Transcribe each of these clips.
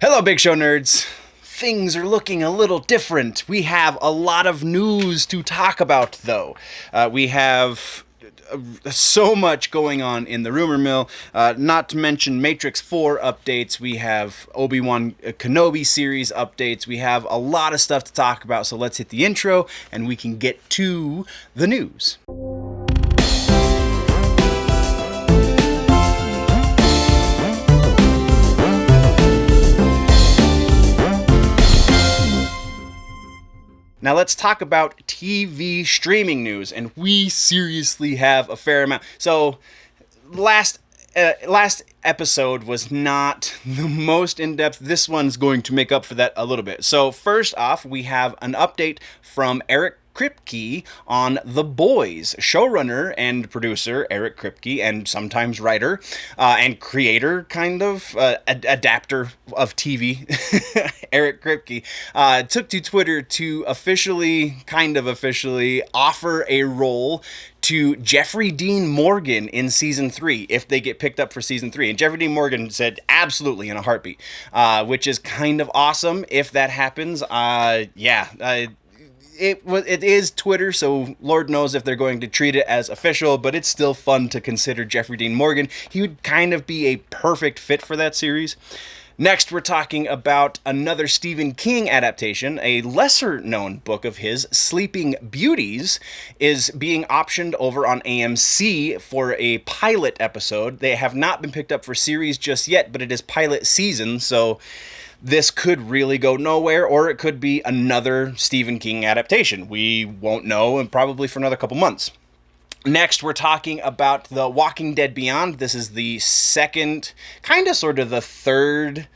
Hello, Big Show nerds. Things are looking a little different. We have a lot of news to talk about, though. We have so much going on in the rumor mill, not to mention Matrix 4 updates. We have Obi Wan Kenobi series updates. We have a lot of stuff to talk about, so let's hit the intro and we can get to the news. Now let's talk about TV streaming news, and we seriously have a fair amount. So last episode was not the most in-depth. This one's going to make up for that a little bit. So first off, we have an update from Eric Kripke on The Boys. Showrunner and producer Eric Kripke, and sometimes writer and creator, kind of adapter of TV, Eric Kripke, took to Twitter to officially offer a role to Jeffrey Dean Morgan in season 3 if they get picked up for season 3. And Jeffrey Dean Morgan said absolutely in a heartbeat, which is kind of awesome if that happens. It is Twitter, so Lord knows if they're going to treat it as official, but it's still fun to consider Jeffrey Dean Morgan. He would kind of be a perfect fit for that series. Next, we're talking about another Stephen King adaptation. A lesser-known book of his, Sleeping Beauties, is being optioned over on AMC for a pilot episode. They have not been picked up for series just yet, but it is pilot season, so this could really go nowhere, or it could be another Stephen King adaptation. We won't know, and probably for another couple months. Next, we're talking about The Walking Dead Beyond. This is the second, sort of the third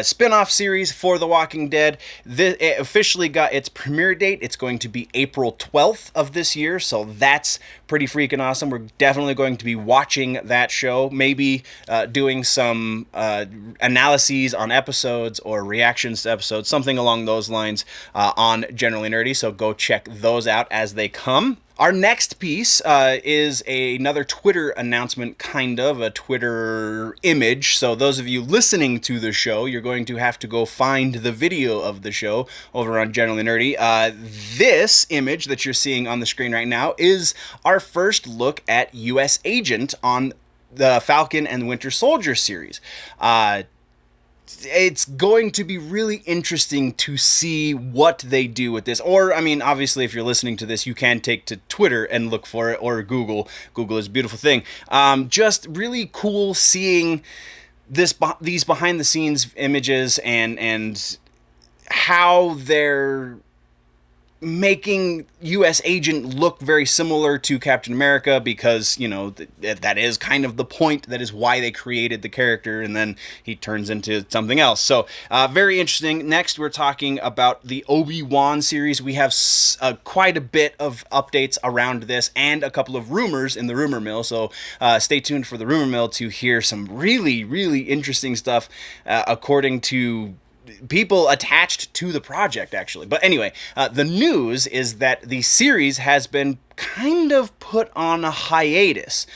spin-off series for The Walking Dead. It officially got its premiere date. It's going to be April 12th of this year, so that's pretty freaking awesome. We're definitely going to be watching that show, maybe doing some analyses on episodes or reactions to episodes, something along those lines on Generally Nerdy, so go check those out as they come. Our next piece is another Twitter announcement, kind of a Twitter image. So those of you listening to the show, you're going to have to go find the video of the show over on Generally Nerdy. This image that you're seeing on the screen right now is our first look at U.S. Agent on the Falcon and Winter Soldier series. It's going to be really interesting to see what they do with this. Or, I mean, obviously, if you're listening to this, you can take to Twitter and look for it, or Google. Google is a beautiful thing. Just really cool seeing these behind-the-scenes images and how they're making U.S. Agent look very similar to Captain America, because, you know, that is kind of the point. That is why they created the character, and then he turns into something else. So, very interesting. Next, we're talking about the Obi Wan series. We have quite a bit of updates around this, and a couple of rumors in the rumor mill, so stay tuned for the rumor mill to hear some really, really interesting stuff, according to people attached to the project, actually. But anyway, the news is that the series has been kind of put on a hiatus.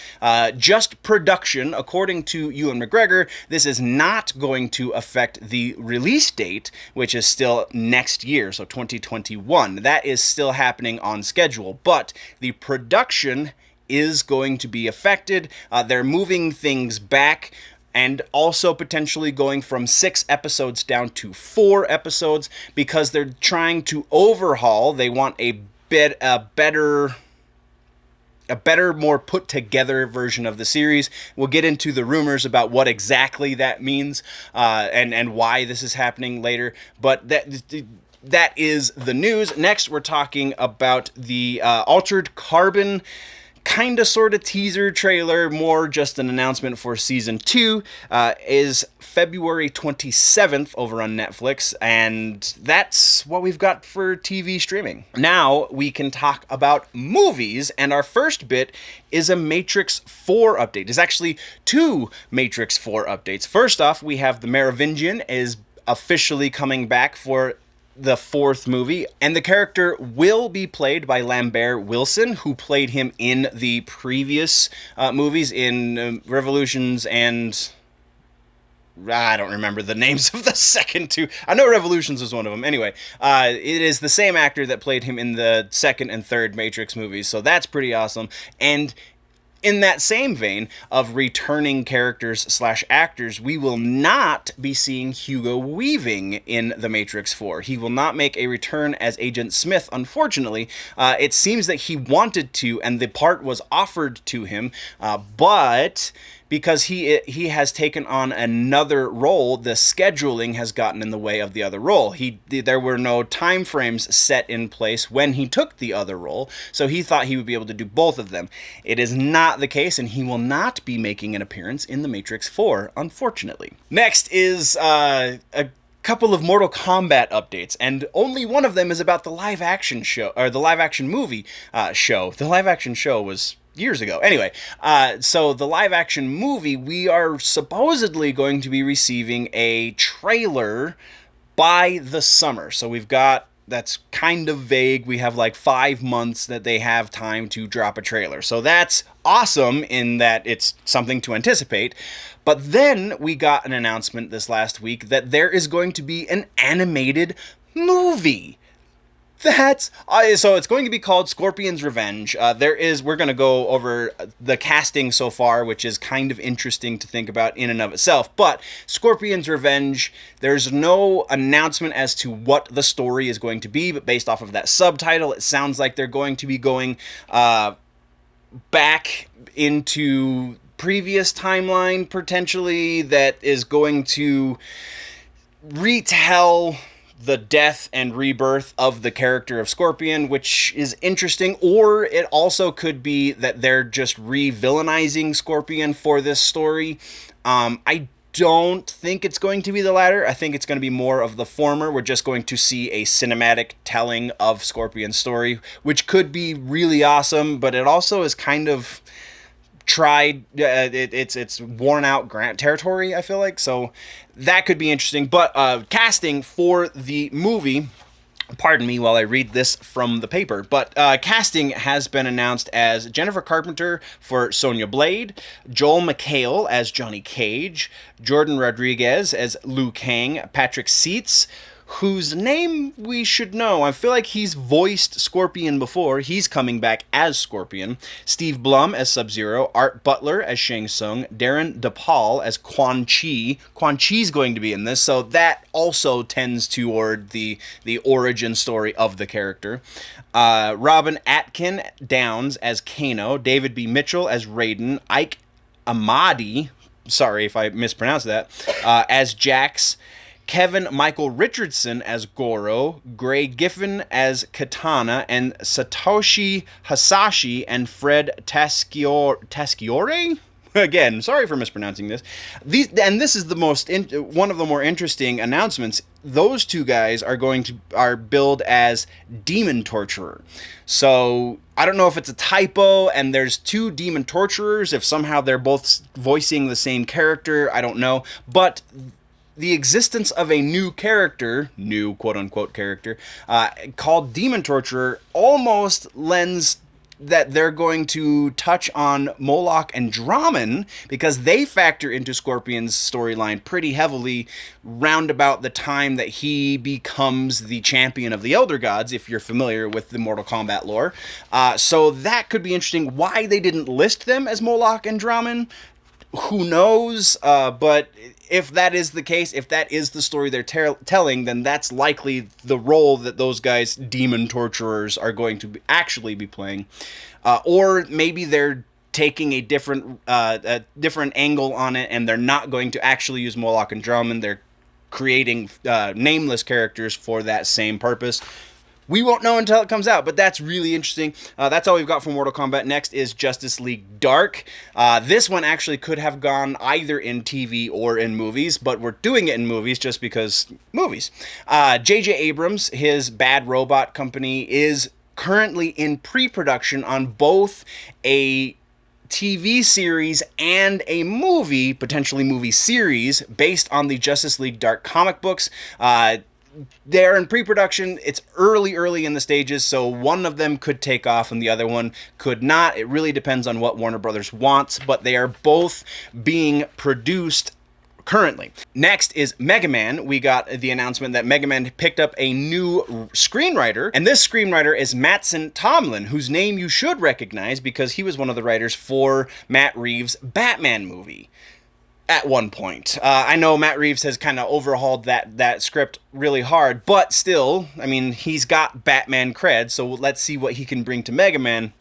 Just production, according to Ewan McGregor, this is not going to affect the release date, which is still next year, so 2021. That is still happening on schedule, but the production is going to be affected. They're moving things back, and also potentially going from 6 episodes down to 4 episodes, because they're trying to overhaul. They want a better, more put together version of the series. We'll get into the rumors about what exactly that means, and why this is happening later. But that is the news. Next, we're talking about the Altered Carbon sort of teaser trailer, more just an announcement for season 2, is February 27th over on Netflix, and that's what we've got for TV streaming. Now we can talk about movies, and our first bit is a Matrix 4 update. It's actually 2 Matrix 4 updates. First off, we have the Merovingian is officially coming back for the 4th movie, and the character will be played by Lambert Wilson, who played him in the previous movies in Revolutions and I don't remember the names of the second two. I know Revolutions was one of them. Anyway, it is the same actor that played him in the second and third Matrix movies, so that's pretty awesome. And in that same vein of returning characters slash actors, we will not be seeing Hugo Weaving in The Matrix 4. He will not make a return as Agent Smith, unfortunately. It seems that he wanted to, and the part was offered to him, but because he has taken on another role, the scheduling has gotten in the way of the other role. There were no time frames set in place when he took the other role, so he thought he would be able to do both of them. It is not the case, and he will not be making an appearance in The Matrix 4, unfortunately. Next is a couple of Mortal Kombat updates, and only one of them is about the live action show, or the live action movie show. The live action show was years ago. Anyway, so the live action movie, we are supposedly going to be receiving a trailer by the summer. So that's kind of vague. We have like 5 months that they have time to drop a trailer. So that's awesome in that it's something to anticipate. But then we got an announcement this last week that there is going to be an animated movie. So it's going to be called Scorpion's Revenge. We're going to go over the casting so far, which is kind of interesting to think about in and of itself. But Scorpion's Revenge, there's no announcement as to what the story is going to be, but based off of that subtitle, it sounds like they're going to be going back into previous timeline, potentially, that is going to retell the death and rebirth of the character of Scorpion, which is interesting. Or it also could be that they're just re-villainizing Scorpion for this story. I don't think it's going to be the latter. I think it's going to be more of the former. We're just going to see a cinematic telling of Scorpion's story, which could be really awesome, but it also is kind of tried, it's worn out Grant territory, I feel like, so that could be interesting. But casting for the movie, pardon me while I read this from the paper, but casting has been announced as Jennifer Carpenter for Sonya Blade, Joel McHale as Johnny Cage, Jordan Rodrigues as Liu Kang, Patrick Seitz, whose name we should know. I feel like he's voiced Scorpion before. He's coming back as Scorpion. Steve Blum as Sub-Zero. Artt Butler as Shang Tsung. Darin DePaul as Quan Chi. Quan Chi's going to be in this, so that also tends toward the origin story of the character. Robin Atkin Downs as Kano. David B. Mitchell as Raiden. Ike Amadi, sorry if I mispronounced that, as Jax. Kevin Michael Richardson as Goro, Gray Giffen as Katana, and Satoshi Hasashi and Fred Taschiore? Again, sorry for mispronouncing this. This is one of the more interesting announcements. Those two guys are billed as Demon Torturer. So I don't know if it's a typo and there's two Demon Torturers, if somehow they're both voicing the same character, I don't know. But the existence of a new quote-unquote character, called Demon Torturer, almost lends that they're going to touch on Moloch and Draman, because they factor into Scorpion's storyline pretty heavily round about the time that he becomes the champion of the Elder Gods, if you're familiar with the Mortal Kombat lore. So that could be interesting. Why they didn't list them as Moloch and Draman, who knows, but if that is the case, if that is the story they're telling, then that's likely the role that those guys, Demon Torturers, are going to actually be playing. Or maybe they're taking a different angle on it, and they're not going to actually use Moloch and Draman. They're creating nameless characters for that same purpose. We won't know until it comes out, but that's really interesting. That's all we've got for Mortal Kombat. Next is Justice League Dark. This one actually could have gone either in TV or in movies, but we're doing it in movies just because movies. J.J. Abrams, his Bad Robot company, is currently in pre-production on both a TV series and a movie, potentially movie series, based on the Justice League Dark comic books. They're in pre-production. It's early in the stages, so one of them could take off and the other one could not. It really depends on what Warner Brothers wants, but they are both being produced currently. Next is Mega Man. We got the announcement that Mega Man picked up a new screenwriter, and this screenwriter is Mattson Tomlin, whose name you should recognize because he was one of the writers for Matt Reeves' Batman movie at one point. I know Matt Reeves has kind of overhauled that script really hard, but still, I mean, he's got Batman cred, so let's see what he can bring to Mega Man,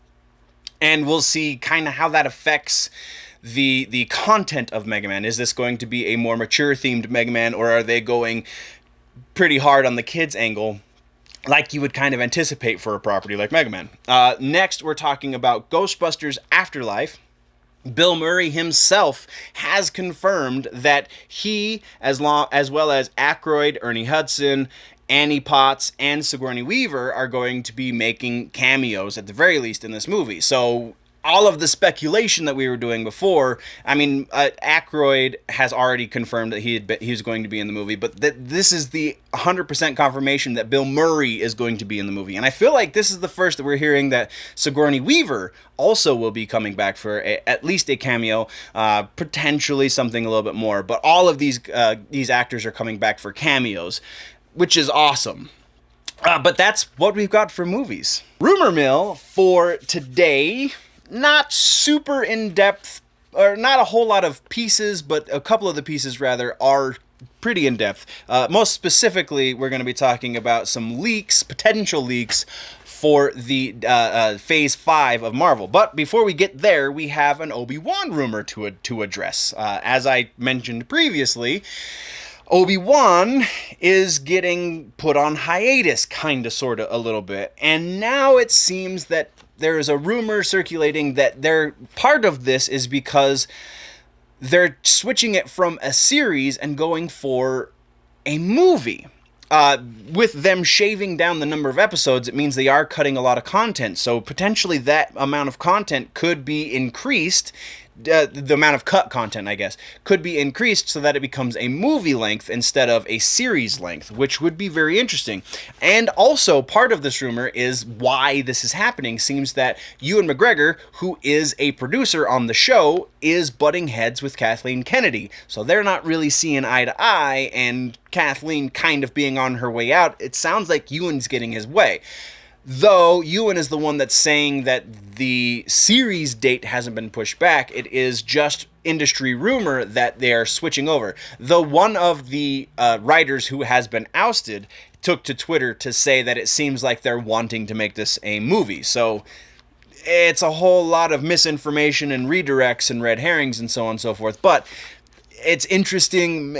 and we'll see kind of how that affects the content of Mega Man. Is this going to be a more mature-themed Mega Man, or are they going pretty hard on the kids' angle, like you would kind of anticipate for a property like Mega Man? Next, we're talking about Ghostbusters Afterlife. Bill Murray himself has confirmed that he, as well as Aykroyd, Ernie Hudson, Annie Potts, and Sigourney Weaver, are going to be making cameos at the very least in this movie. So all of the speculation that we were doing before, I mean, Aykroyd has already confirmed that he was going to be in the movie, but this is the 100% confirmation that Bill Murray is going to be in the movie. And I feel like this is the first that we're hearing that Sigourney Weaver also will be coming back for at least a cameo, potentially something a little bit more. But all of these actors are coming back for cameos, which is awesome. But that's what we've got for movies. Rumor mill for today. Not super in-depth, or not a whole lot of pieces, but a couple of the pieces, rather, are pretty in-depth. Most specifically, we're going to be talking about some leaks, potential leaks, for the Phase 5 of Marvel. But before we get there, we have an Obi Wan rumor to address. As I mentioned previously, Obi Wan is getting put on hiatus, kinda, sorta, a little bit. And now it seems that there is a rumor circulating that part of this is because they're switching it from a series and going for a movie. With them shaving down the number of episodes, it means they are cutting a lot of content. So potentially that amount of content could be increased. The amount of cut content, I guess, could be increased so that it becomes a movie length instead of a series length, which would be very interesting. And also, part of this rumor is why this is happening. Seems that Ewan McGregor, who is a producer on the show, is butting heads with Kathleen Kennedy. So they're not really seeing eye to eye, and Kathleen kind of being on her way out, it sounds like Ewan's getting his way. Though Ewan is the one that's saying that the series date hasn't been pushed back, it is just industry rumor that they are switching over. Though one of the writers who has been ousted took to Twitter to say that it seems like they're wanting to make this a movie. So it's a whole lot of misinformation and redirects and red herrings and so on and so forth. But it's interesting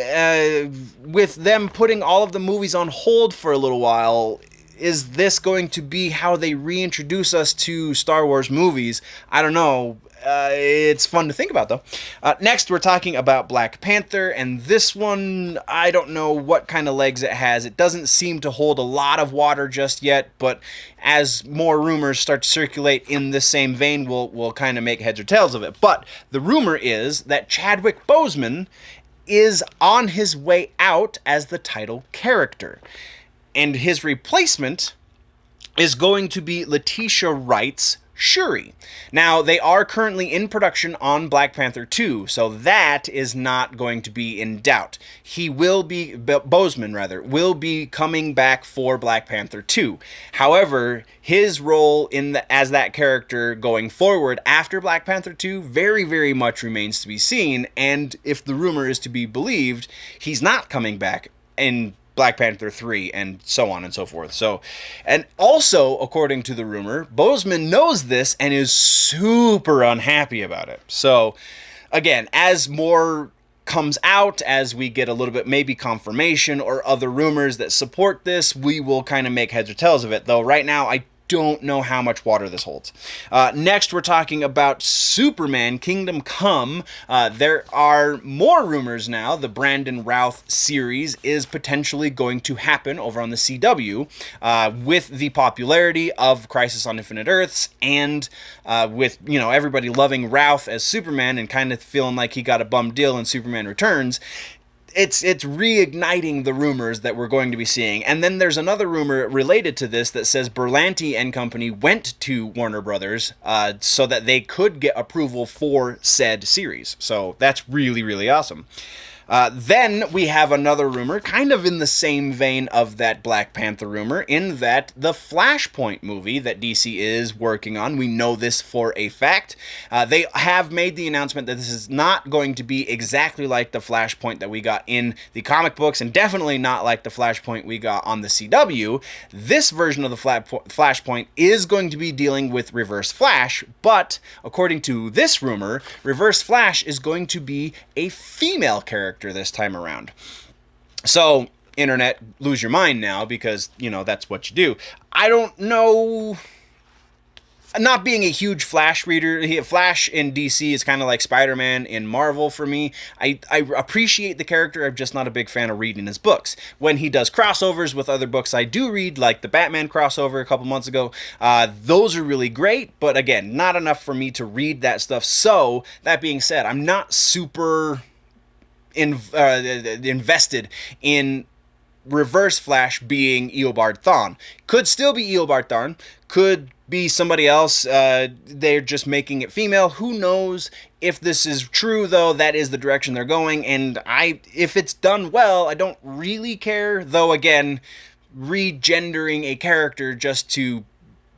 with them putting all of the movies on hold for a little while. Is this going to be how they reintroduce us to Star Wars movies? I don't know. It's fun to think about, though. Next, we're talking about Black Panther, and this one, I don't know what kind of legs it has. It doesn't seem to hold a lot of water just yet, but as more rumors start to circulate in the same vein, we'll kind of make heads or tails of it. But the rumor is that Chadwick Boseman is on his way out as the title character. And his replacement is going to be Letitia Wright's Shuri. Now, they are currently in production on Black Panther 2, so that is not going to be in doubt. Boseman will be coming back for Black Panther 2. However, his role as that character going forward after Black Panther 2 very, very much remains to be seen, and if the rumor is to be believed, he's not coming back in Black Panther 3, and so on and so forth. So, and also, according to the rumor, Boseman knows this and is super unhappy about it. So, again, as more comes out, as we get a little bit maybe confirmation or other rumors that support this, we will kind of make heads or tails of it. Though right now, I don't know how much water this holds. Next, we're talking about Superman Kingdom Come. There are more rumors now. The Brandon Routh series is potentially going to happen over on the CW with the popularity of Crisis on Infinite Earths and with, everybody loving Routh as Superman and kind of feeling like he got a bum deal in Superman Returns. It's reigniting the rumors that we're going to be seeing. And then there's another rumor related to this that says Berlanti and company went to Warner Brothers so that they could get approval for said series. So that's really, really awesome. Then we have another rumor, kind of in the same vein of that Black Panther rumor, in that the Flashpoint movie that DC is working on, we know this for a fact. They have made the announcement that this is not going to be exactly like the Flashpoint that we got in the comic books, and definitely not like the Flashpoint we got on the CW. This version of the Flashpoint is going to be dealing with Reverse Flash, but according to this rumor, Reverse Flash is going to be a female character this time around. So, internet, lose your mind now, because, you know, that's what you do. I don't know. Not being a huge Flash reader, Flash in DC is kind of like Spider-Man in Marvel for me. I appreciate the character, I'm just not a big fan of reading his books. When he does crossovers with other books I do read, like the Batman crossover a couple months ago, those are really great, but again, not enough for me to read that stuff. So, that being said, I'm not super invested in Reverse Flash being Eobard Thawne. Could still be Eobard Thawne, could be somebody else, they're just making it female. Who knows if this is true, though? That is the direction they're going, and if it's done well, I don't really care, though again, regendering a character just to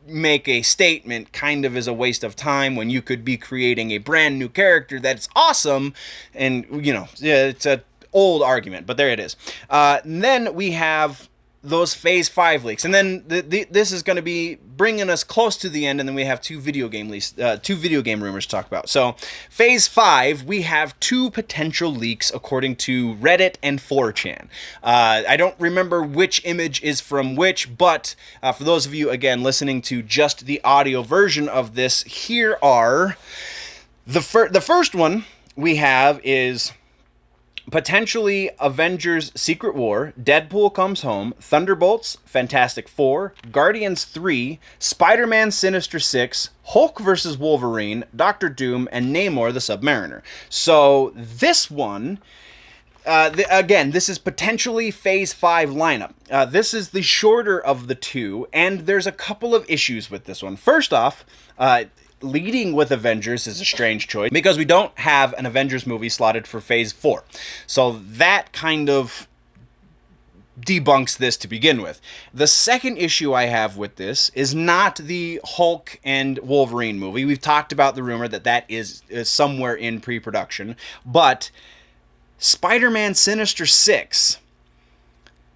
make a statement kind of is a waste of time when you could be creating a brand new character that's awesome. And, you know, it's an old argument, but there it is. Then we have those Phase 5 leaks, and then this is going to be bringing us close to the end, and then we have two video game rumors to talk about. So Phase 5, we have two potential leaks according to Reddit and 4chan. I don't remember which image is from which, but for those of you, again, listening to just the audio version of this, here are the first one we have is potentially Avengers Secret War, Deadpool Comes Home, Thunderbolts, Fantastic Four, Guardians 3, Spider-Man Sinister Six, Hulk vs. Wolverine, Doctor Doom, and Namor the Submariner. So this one, again, this is potentially Phase 5 lineup. This is the shorter of the two, and there's a couple of issues with this one. First off, leading with Avengers is a strange choice because we don't have an Avengers movie slotted for Phase 4. So that kind of debunks this to begin with. The second issue I have with this is not the Hulk and Wolverine movie. We've talked about the rumor that is somewhere in pre-production, but Spider-Man Sinister Six,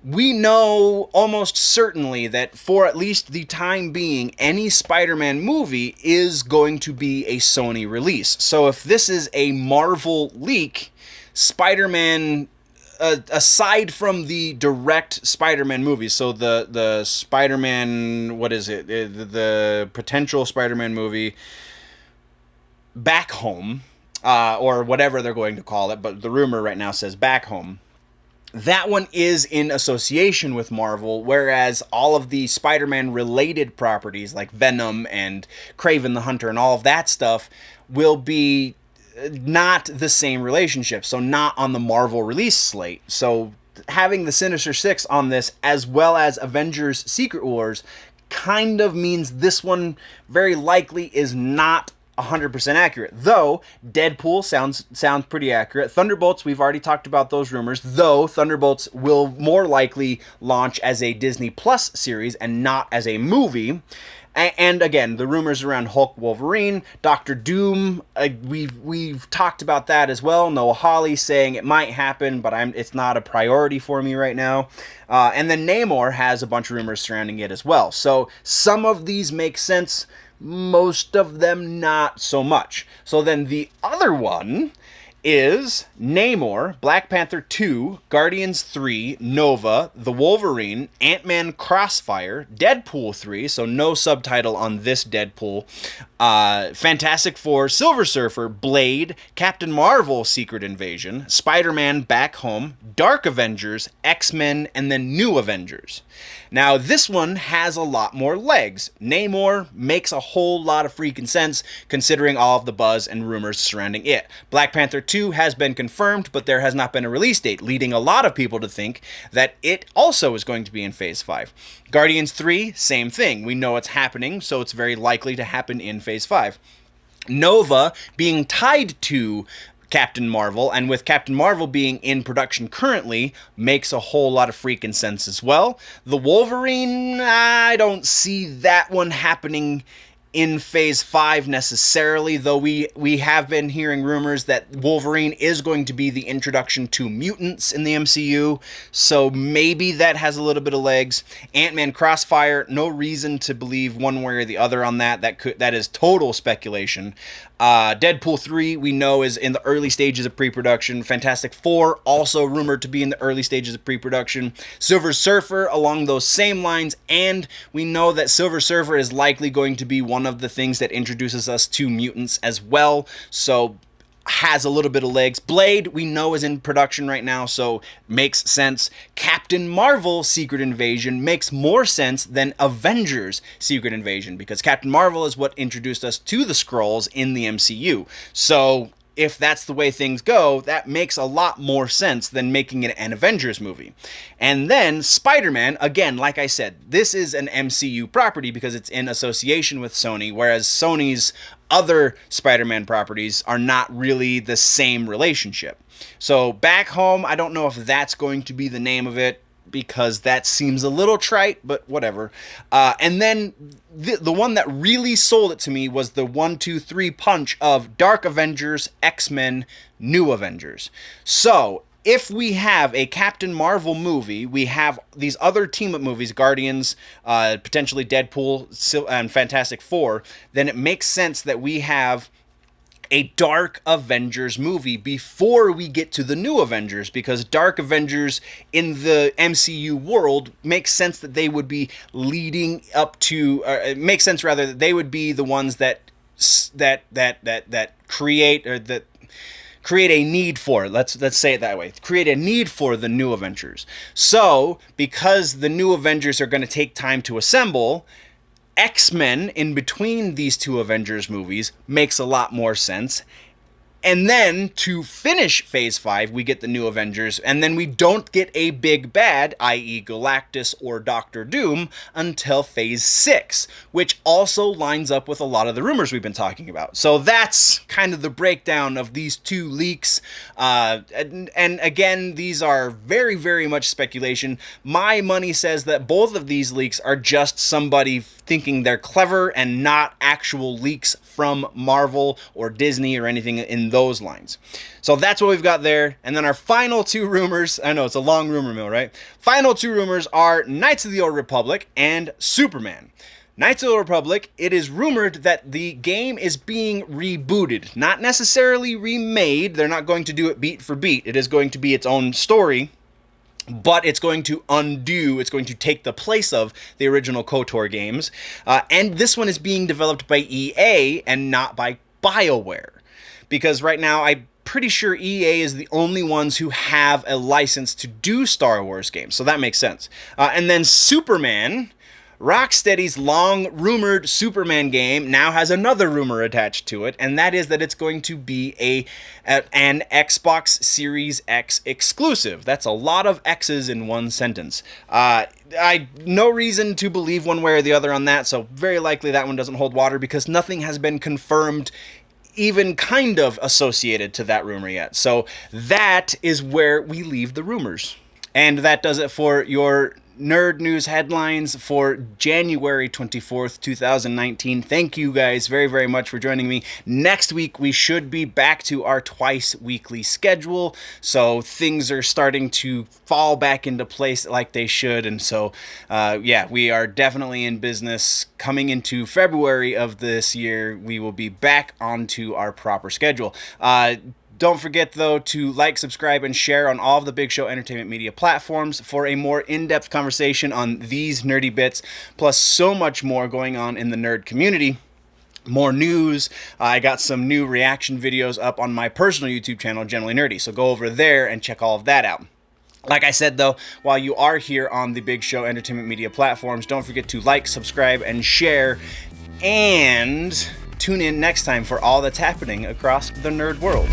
we know almost certainly that for at least the time being, any Spider-Man movie is going to be a Sony release. So if this is a Marvel leak, Spider-Man, aside from the direct Spider-Man movies, so the Spider-Man, what is it? The potential Spider-Man movie Back Home, or whatever they're going to call it, but the rumor right now says Back Home. That one is in association with Marvel, whereas all of the Spider-Man related properties like Venom and Kraven the Hunter and all of that stuff will be not the same relationship, so not on the Marvel release slate. So having the Sinister Six on this, as well as Avengers Secret Wars, kind of means this one very likely is not 100% accurate, though Deadpool sounds pretty accurate. Thunderbolts, we've already talked about those rumors, though Thunderbolts will more likely launch as a Disney Plus series and not as a movie. And again, the rumors around Hulk, Wolverine, Doctor Doom, we've talked about that as well. Noah Hawley saying it might happen, but it's not a priority for me right now. And then Namor has a bunch of rumors surrounding it as well. So some of these make sense, most of them not so much. So then the other one is Namor, Black Panther 2, Guardians 3, Nova, The Wolverine, Ant-Man Crossfire, Deadpool 3, so no subtitle on this Deadpool, Fantastic Four, Silver Surfer, Blade, Captain Marvel Secret Invasion, Spider-Man Back Home, Dark Avengers, X-Men, and then New Avengers. Now, this one has a lot more legs. Namor makes a whole lot of freaking sense considering all of the buzz and rumors surrounding it. Black Panther 2 has been confirmed, but there has not been a release date, leading a lot of people to think that it also is going to be in Phase 5. Guardians 3, same thing. We know it's happening, so it's very likely to happen in Phase 5. Nova being tied to Captain Marvel, and with Captain Marvel being in production currently, makes a whole lot of freaking sense as well. The Wolverine, I don't see that one happening in Phase 5 necessarily, though we have been hearing rumors that Wolverine is going to be the introduction to mutants in the MCU, so maybe that has a little bit of legs. Ant-Man Crossfire, no reason to believe one way or the other on that. That is total speculation. Deadpool 3, we know, is in the early stages of pre-production. Fantastic Four, also rumored to be in the early stages of pre-production. Silver Surfer, along those same lines, and we know that Silver Surfer is likely going to be one of the things that introduces us to mutants as well, so has a little bit of legs. Blade, we know, is in production right now, so makes sense. Captain Marvel Secret Invasion makes more sense than Avengers Secret Invasion, because Captain Marvel is what introduced us to the Skrulls in the MCU. So if that's the way things go, that makes a lot more sense than making it an Avengers movie. And then Spider-Man, again, like I said, this is an MCU property because it's in association with Sony, whereas Sony's other Spider-Man properties are not really the same relationship. So Back Home, I don't know if that's going to be the name of it, because that seems a little trite, but whatever. And then the one that really sold it to me was the 1-2-3 punch of Dark Avengers, X-Men, New Avengers. So if we have a Captain Marvel movie, we have these other team-up movies, Guardians, potentially Deadpool, and Fantastic Four, then it makes sense that we have a Dark Avengers movie before we get to the New Avengers, because Dark Avengers in the MCU world makes sense that they would be leading up to, it makes sense rather that they would be the ones that create, or that create a need for, let's say it that way, create a need for the New Avengers. So because the New Avengers are going to take time to assemble, X-Men in between these two Avengers movies makes a lot more sense. And then to finish Phase 5, we get the New Avengers, and then we don't get a big bad, i.e. Galactus or Doctor Doom, until Phase 6, which also lines up with a lot of the rumors we've been talking about. So that's kind of the breakdown of these two leaks. And again, these are very, very much speculation. My money says that both of these leaks are just somebody thinking they're clever and not actual leaks from Marvel or Disney or anything in those lines. So that's what we've got there. And then our final two rumors, I know it's a long rumor mill, right? Final two rumors are Knights of the Old Republic and Superman. Knights of the Old Republic, it is rumored that the game is being rebooted. Not necessarily remade. They're not going to do it beat for beat. It is going to be its own story, but it's going to it's going to take the place of the original KOTOR games. And this one is being developed by EA and not by BioWare. Because right now, I'm pretty sure EA is the only ones who have a license to do Star Wars games. So that makes sense. And then Superman, Rocksteady's long-rumored Superman game now has another rumor attached to it, and that is that it's going to be an Xbox Series X exclusive. That's a lot of X's in one sentence. No reason to believe one way or the other on that, so very likely that one doesn't hold water because nothing has been confirmed even kind of associated to that rumor yet. So that is where we leave the rumors. And that does it for your Nerd News headlines for January 24th, 2019. Thank you guys very, very much for joining me. Next week, we should be back to our twice weekly schedule. So things are starting to fall back into place like they should. And so, yeah, we are definitely in business. Coming into February of this year, we will be back onto our proper schedule. Don't forget, though, to like, subscribe, and share on all of the Big Show Entertainment Media platforms for a more in-depth conversation on these nerdy bits, plus so much more going on in the nerd community. More news. I got some new reaction videos up on my personal YouTube channel, Generally Nerdy, so go over there and check all of that out. Like I said, though, while you are here on the Big Show Entertainment Media platforms, don't forget to like, subscribe, and share, and tune in next time for all that's happening across the nerd world.